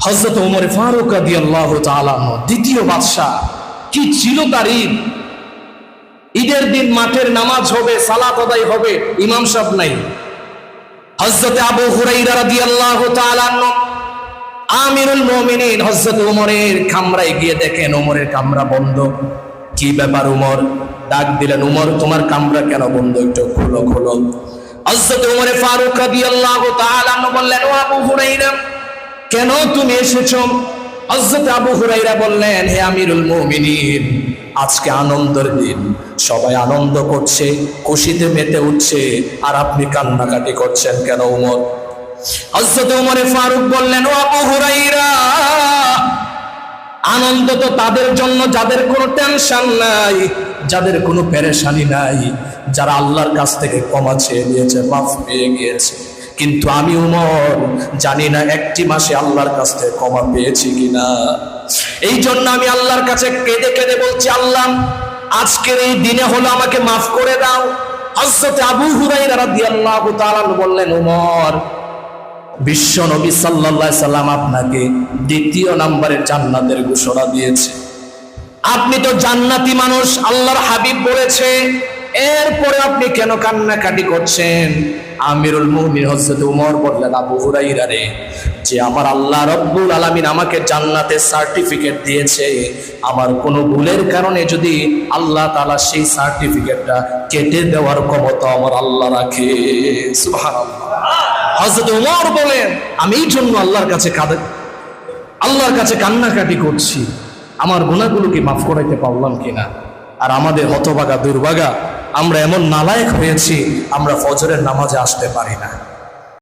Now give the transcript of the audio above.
হযরত ওমর ফারুক রাদিয়াল্লাহু তাআলা দ্বিতীয় বাদশা। কি ছিল তার ঈদ! ঈদের দিন মাঠের নামাজ হবে, সালাত আদায় হবে, ইমাম সাহেব নাই। হযরত আবু হুরায়রা রাদিয়াল্লাহু তাআলা আমিরুল মুমিনিন হযরত ওমরের কামরায় গিয়ে দেখেন ওমরের কামরা বন্ধ। কি ব্যাপার ওমর? ডাক দিলেন, ওমর তোমার কামরা কেন বন্ধ, একটু খোলো খোলো। হযরত ওমর ফারুক রাদিয়াল্লাহু তাআলা বললেন, ও আবু হুরায়রা, কেন তুমি এসেছো? হযরত আবু হুরায়রা বললেন, হে আমিরুল মুমিনিন, আজকে আনন্দের দিন, সবাই আনন্দ করছে, খুশিতে মেতে উঠছে, আর আপনি কান্নাকাটি করছেন কেন ওমর? হযরত ওমর ফারুক বললেন, ও আবু হুরায়রা, আনন্দ তো তাদের জন্য যাদের কোনো টেনশন নাই, যাদের কোনো পেরেশানি নাই, যারা আল্লাহর কাছ থেকে ক্ষমা চেয়ে নিয়েছে, মাফ পেয়ে গিয়েছে। কিন্তু আমি ওমর জানি না একটি মাসে আল্লাহর কাছ থেকে ক্ষমা পেয়েছি কিনা। এই জন্য আমি আল্লাহর কাছে কেঁদে কেঁদে বলছি, আল্লাহ আজকের এই দিনে হলো আমাকে মাফ করে দাও। হযরত আবু হুরায়রা রাদিয়াল্লাহু তাআলা বললেন, ওমর, বিশ্ব নবী সাল্লাল্লাহু আলাইহি সাল্লাম আপনাকে দ্বিতীয় নম্বরের জান্নাতের ঘোষণা দিয়েছে। আপনি তো জান্নাতি মানুষ, আল্লাহর হাবিব বলেছে, এরপরে আপনি কেন কান্নাকাটি করছেন? আমিরুল মুমিনিন হযরত ওমর বললেন, আবু হুরায়রা রে, যে আমার আল্লাহ রব্বুল আলামিন আমাকে জান্নাতের সার্টিফিকেট দিয়েছে, আমার কোনো ভুলের কারণে যদি আল্লাহ তাআলা সেই সার্টিফিকেটটা কেটে দেওয়ার ক্ষমতা আমার আল্লাহ রাখে। সুবহানাল্লাহ। হযরত ওমর বলেন, আমি এই জন্য আল্লাহর কাছে কান্নাকাটি করছি, আমার গুনাহগুলোকে মাফ করাইতে পারলাম কিনা। আর আমাদের হতভাগা দুর্ভাগা, আমরা এমন নালায়েক হয়েছি, আমরা ফজরের নামাজে আসতে পারি না।